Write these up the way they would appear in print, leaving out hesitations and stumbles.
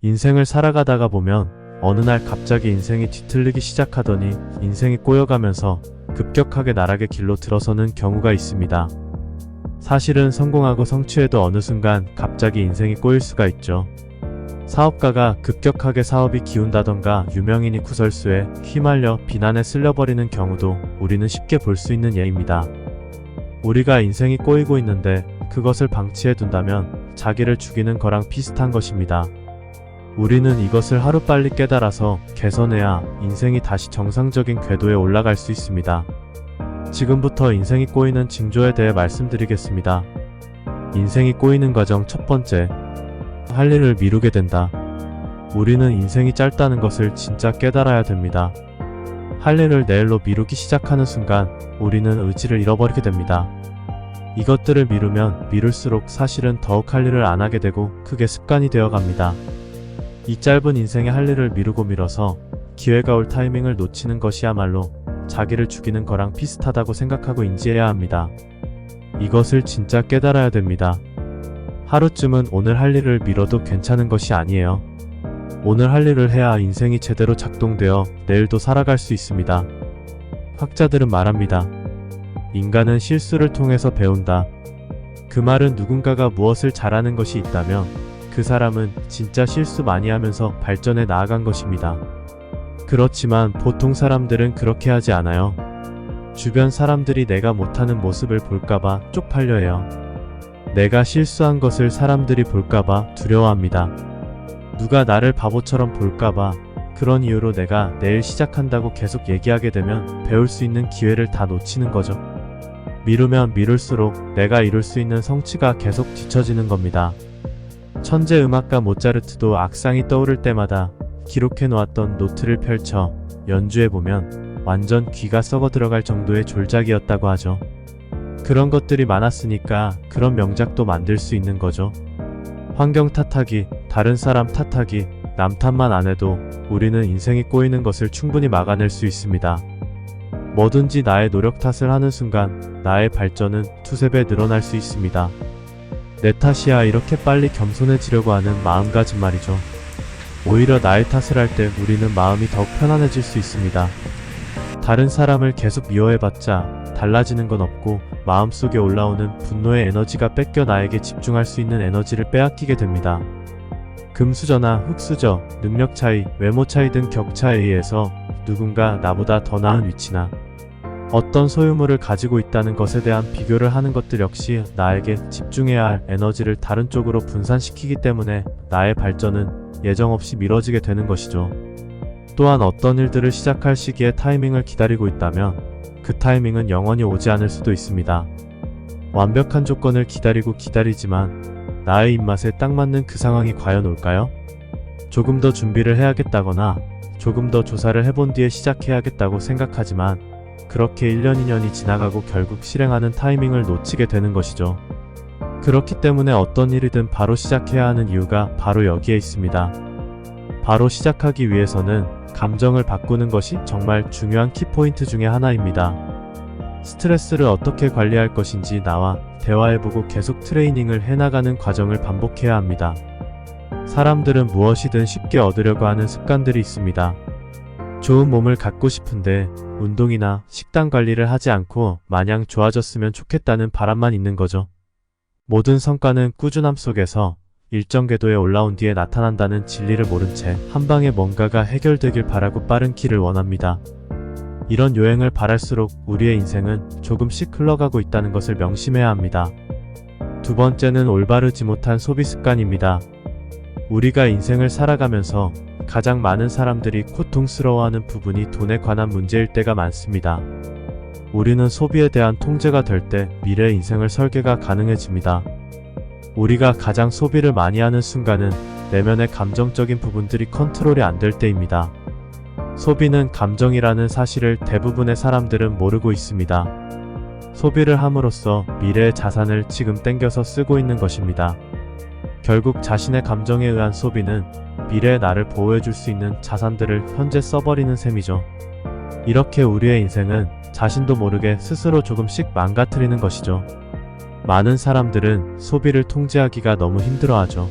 인생을 살아가다가 보면 어느 날 갑자기 인생이 뒤틀리기 시작하더니 인생이 꼬여가면서 급격하게 나락의 길로 들어서는 경우가 있습니다. 사실은 성공하고 성취해도 어느 순간 갑자기 인생이 꼬일 수가 있죠. 사업가가 급격하게 사업이 기운다던가 유명인이 구설수에 휘말려 비난에 쓸려버리는 경우도 우리는 쉽게 볼 수 있는 예입니다. 우리가 인생이 꼬이고 있는데 그것을 방치해둔다면 자기를 죽이는 거랑 비슷한 것입니다. 우리는 이것을 하루빨리 깨달아서 개선해야 인생이 다시 정상적인 궤도에 올라갈 수 있습니다. 지금부터 인생이 꼬이는 징조에 대해 말씀드리겠습니다. 인생이 꼬이는 과정 첫 번째, 할 일을 미루게 된다. 우리는 인생이 짧다는 것을 진짜 깨달아야 됩니다. 할 일을 내일로 미루기 시작하는 순간 우리는 의지를 잃어버리게 됩니다. 이것들을 미루면 미룰수록 사실은 더욱 할 일을 안 하게 되고 그게 습관이 되어 갑니다. 이 짧은 인생에 할 일을 미루고 미뤄서 기회가 올 타이밍을 놓치는 것이야말로 자기를 죽이는 거랑 비슷하다고 생각하고 인지해야 합니다. 이것을 진짜 깨달아야 됩니다. 하루쯤은 오늘 할 일을 미뤄도 괜찮은 것이 아니에요. 오늘 할 일을 해야 인생이 제대로 작동되어 내일도 살아갈 수 있습니다. 학자들은 말합니다. 인간은 실수를 통해서 배운다. 그 말은 누군가가 무엇을 잘하는 것이 있다면 그 사람은 진짜 실수 많이 하면서 발전해 나아간 것입니다. 그렇지만 보통 사람들은 그렇게 하지 않아요. 주변 사람들이 내가 못하는 모습을 볼까봐 쪽팔려 해요. 내가 실수한 것을 사람들이 볼까봐 두려워합니다. 누가 나를 바보처럼 볼까봐 그런 이유로 내가 내일 시작한다고 계속 얘기하게 되면 배울 수 있는 기회를 다 놓치는 거죠. 미루면 미룰수록 내가 이룰 수 있는 성취가 계속 뒤처지는 겁니다. 천재 음악가 모차르트도 악상이 떠오를 때마다 기록해 놓았던 노트를 펼쳐 연주해보면 완전 귀가 썩어 들어갈 정도의 졸작이었다고 하죠. 그런 것들이 많았으니까 그런 명작도 만들 수 있는 거죠. 환경 탓하기, 다른 사람 탓하기, 남 탓만 안 해도 우리는 인생이 꼬이는 것을 충분히 막아낼 수 있습니다. 뭐든지 나의 노력 탓을 하는 순간 나의 발전은 두세 배 늘어날 수 있습니다. 내 탓이야 이렇게 빨리 겸손해지려고 하는 마음가짐 말이죠. 오히려 나의 탓을 할 때 우리는 마음이 더욱 편안해질 수 있습니다. 다른 사람을 계속 미워해봤자 달라지는 건 없고 마음속에 올라오는 분노의 에너지가 뺏겨 나에게 집중할 수 있는 에너지를 빼앗기게 됩니다. 금수저나 흙수저, 능력 차이, 외모 차이 등 격차에 의해서 누군가 나보다 더 나은 위치나 어떤 소유물을 가지고 있다는 것에 대한 비교를 하는 것들 역시 나에게 집중해야 할 에너지를 다른 쪽으로 분산시키기 때문에 나의 발전은 예정없이 미뤄지게 되는 것이죠. 또한 어떤 일들을 시작할 시기에 타이밍을 기다리고 있다면 그 타이밍은 영원히 오지 않을 수도 있습니다. 완벽한 조건을 기다리지만 나의 입맛에 딱 맞는 그 상황이 과연 올까요? 조금 더 준비를 해야겠다거나 조금 더 조사를 해본 뒤에 시작해야겠다고 생각하지만 그렇게 1년 2년이 지나가고 결국 실행하는 타이밍을 놓치게 되는 것이죠. 그렇기 때문에 어떤 일이든 바로 시작해야 하는 이유가 바로 여기에 있습니다. 바로 시작하기 위해서는 감정을 바꾸는 것이 정말 중요한 키포인트 중에 하나입니다. 스트레스를 어떻게 관리할 것인지 나와 대화해보고 계속 트레이닝을 해나가는 과정을 반복해야 합니다. 사람들은 무엇이든 쉽게 얻으려고 하는 습관들이 있습니다. 좋은 몸을 갖고 싶은데 운동이나 식단 관리를 하지 않고 마냥 좋아졌으면 좋겠다는 바람만 있는 거죠. 모든 성과는 꾸준함 속에서 일정 궤도에 올라온 뒤에 나타난다는 진리를 모른 채 한방에 뭔가가 해결되길 바라고 빠른 길을 원합니다. 이런 요행을 바랄수록 우리의 인생은 조금씩 흘러가고 있다는 것을 명심해야 합니다. 두 번째는 올바르지 못한 소비 습관입니다. 우리가 인생을 살아가면서 가장 많은 사람들이 고통스러워하는 부분이 돈에 관한 문제일 때가 많습니다. 우리는 소비에 대한 통제가 될 때 미래의 인생을 설계가 가능해집니다. 우리가 가장 소비를 많이 하는 순간은 내면의 감정적인 부분들이 컨트롤이 안 될 때입니다. 소비는 감정이라는 사실을 대부분의 사람들은 모르고 있습니다. 소비를 함으로써 미래의 자산을 지금 땡겨서 쓰고 있는 것입니다. 결국 자신의 감정에 의한 소비는 미래의 나를 보호해줄 수 있는 자산들을 현재 써버리는 셈이죠. 이렇게 우리의 인생은 자신도 모르게 스스로 조금씩 망가뜨리는 것이죠. 많은 사람들은 소비를 통제하기가 너무 힘들어하죠.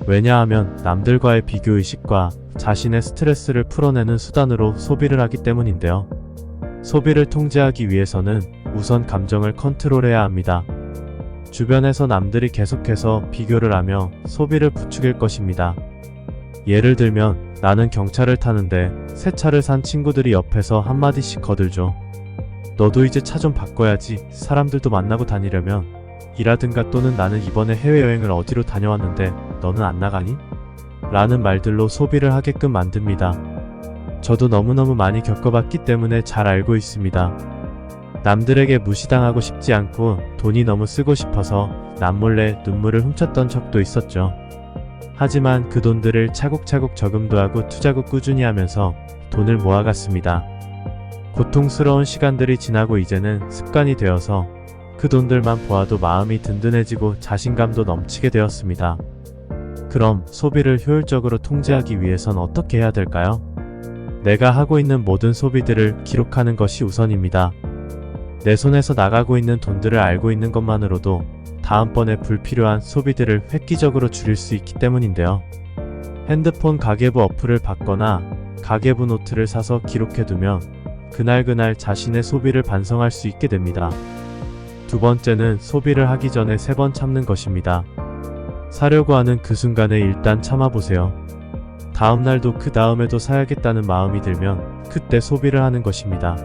왜냐하면 남들과의 비교의식과 자신의 스트레스를 풀어내는 수단으로 소비를 하기 때문인데요. 소비를 통제하기 위해서는 우선 감정을 컨트롤해야 합니다. 주변에서 남들이 계속해서 비교를 하며 소비를 부추길 것입니다. 예를 들면 나는 경차를 타는데 새 차를 산 친구들이 옆에서 한마디씩 거들죠. 너도 이제 차 좀 바꿔야지. 사람들도 만나고 다니려면. 이라든가 또는 나는 이번에 해외여행을 어디로 다녀왔는데 너는 안 나가니? 라는 말들로 소비를 하게끔 만듭니다. 저도 너무너무 많이 겪어봤기 때문에 잘 알고 있습니다. 남들에게 무시당하고 싶지 않고 돈이 너무 쓰고 싶어서 남몰래 눈물을 훔쳤던 적도 있었죠. 하지만 그 돈들을 차곡차곡 저금도 하고 투자도 꾸준히 하면서 돈을 모아갔습니다. 고통스러운 시간들이 지나고 이제는 습관이 되어서 그 돈들만 보아도 마음이 든든해지고 자신감도 넘치게 되었습니다. 그럼 소비를 효율적으로 통제하기 위해선 어떻게 해야 될까요? 내가 하고 있는 모든 소비들을 기록하는 것이 우선입니다. 내 손에서 나가고 있는 돈들을 알고 있는 것만으로도 다음번에 불필요한 소비들을 획기적으로 줄일 수 있기 때문인데요. 핸드폰 가계부 어플을 받거나 가계부 노트를 사서 기록해두면 그날그날 자신의 소비를 반성할 수 있게 됩니다. 두 번째는 소비를 하기 전에 3번 참는 것입니다. 사려고 하는 그 순간에 일단 참아보세요. 다음날도 그 다음에도 사야겠다는 마음이 들면 그때 소비를 하는 것입니다.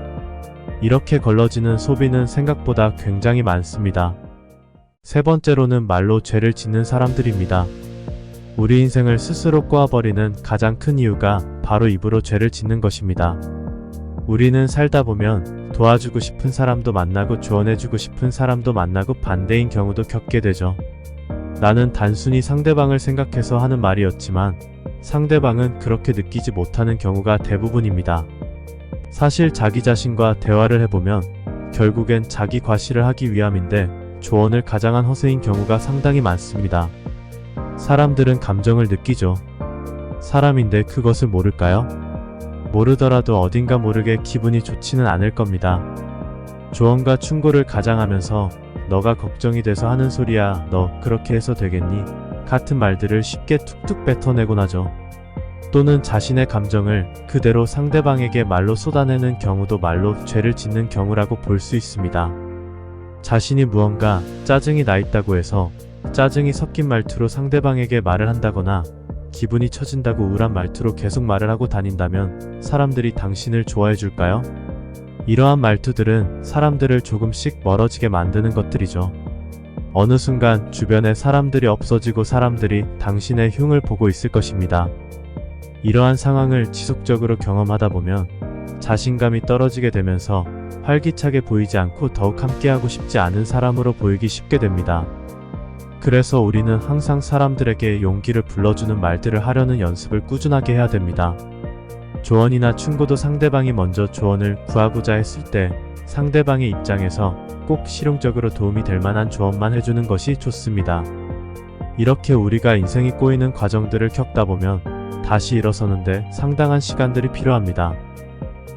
이렇게 걸러지는 소비는 생각보다 굉장히 많습니다. 세 번째로는 말로 죄를 짓는 사람들입니다. 우리 인생을 스스로 꼬아버리는 가장 큰 이유가 바로 입으로 죄를 짓는 것입니다. 우리는 살다 보면 도와주고 싶은 사람도 만나고 조언해주고 싶은 사람도 만나고 반대인 경우도 겪게 되죠. 나는 단순히 상대방을 생각해서 하는 말이었지만 상대방은 그렇게 느끼지 못하는 경우가 대부분입니다. 사실 자기 자신과 대화를 해보면 결국엔 자기 과시를 하기 위함인데 조언을 가장한 허세인 경우가 상당히 많습니다. 사람들은 감정을 느끼죠. 사람인데 그것을 모를까요? 모르더라도 어딘가 모르게 기분이 좋지는 않을 겁니다. 조언과 충고를 가장하면서 너가 걱정이 돼서 하는 소리야, 너 그렇게 해서 되겠니? 같은 말들을 쉽게 툭툭 뱉어내곤 하죠. 또는 자신의 감정을 그대로 상대방에게 말로 쏟아내는 경우도 말로 죄를 짓는 경우라고 볼 수 있습니다. 자신이 무언가 짜증이 나 있다고 해서 짜증이 섞인 말투로 상대방에게 말을 한다거나 기분이 처진다고 우울한 말투로 계속 말을 하고 다닌다면 사람들이 당신을 좋아해 줄까요? 이러한 말투들은 사람들을 조금씩 멀어지게 만드는 것들이죠. 어느 순간 주변에 사람들이 없어지고 사람들이 당신의 흉을 보고 있을 것입니다. 이러한 상황을 지속적으로 경험하다 보면 자신감이 떨어지게 되면서 활기차게 보이지 않고 더욱 함께하고 싶지 않은 사람으로 보이기 쉽게 됩니다. 그래서 우리는 항상 사람들에게 용기를 불러주는 말들을 하려는 연습을 꾸준하게 해야 됩니다. 조언이나 충고도 상대방이 먼저 조언을 구하고자 했을 때 상대방의 입장에서 꼭 실용적으로 도움이 될 만한 조언만 해주는 것이 좋습니다. 이렇게 우리가 인생이 꼬이는 과정들을 겪다 보면 다시 일어서는데 상당한 시간들이 필요합니다.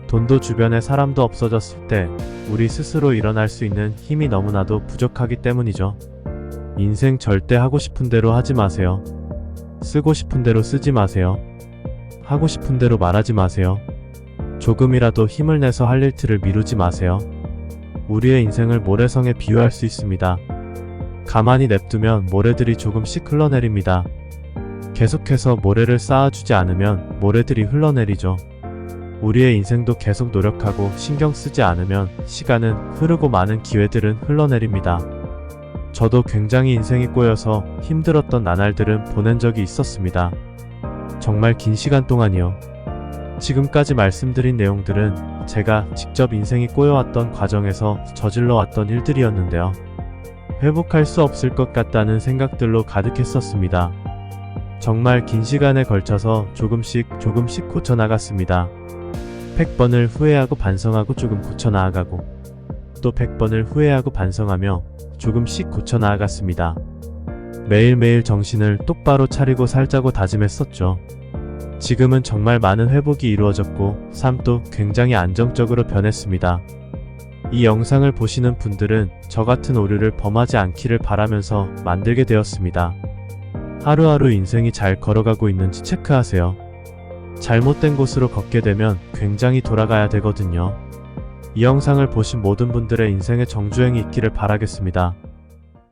돈도 주변에 사람도 없어졌을 때 우리 스스로 일어날 수 있는 힘이 너무나도 부족하기 때문이죠. 인생 절대 하고 싶은 대로 하지 마세요. 쓰고 싶은 대로 쓰지 마세요. 하고 싶은 대로 말하지 마세요. 조금이라도 힘을 내서 할 일들을 미루지 마세요. 우리의 인생을 모래성에 비유할 수 있습니다. 가만히 냅두면 모래들이 조금씩 흘러내립니다. 계속해서 모래를 쌓아주지 않으면 모래들이 흘러내리죠. 우리의 인생도 계속 노력하고 신경 쓰지 않으면 시간은 흐르고 많은 기회들은 흘러내립니다. 저도 굉장히 인생이 꼬여서 힘들었던 나날들은 보낸 적이 있었습니다. 정말 긴 시간 동안이요. 지금까지 말씀드린 내용들은 제가 직접 인생이 꼬여왔던 과정에서 저질러왔던 일들이었는데요. 회복할 수 없을 것 같다는 생각들로 가득했었습니다. 정말 긴 시간에 걸쳐서 조금씩 고쳐나갔습니다. 100번을 후회하고 반성하고 조금 고쳐나아가고 또 100번을 후회하고 반성하며 조금씩 고쳐나아갔습니다. 매일매일 정신을 똑바로 차리고 살자고 다짐했었죠. 지금은 정말 많은 회복이 이루어졌고 삶도 굉장히 안정적으로 변했습니다. 이 영상을 보시는 분들은 저 같은 오류를 범하지 않기를 바라면서 만들게 되었습니다. 하루하루 인생이 잘 걸어가고 있는지 체크하세요. 잘못된 곳으로 걷게 되면 굉장히 돌아가야 되거든요. 이 영상을 보신 모든 분들의 인생의 정주행이 있기를 바라겠습니다.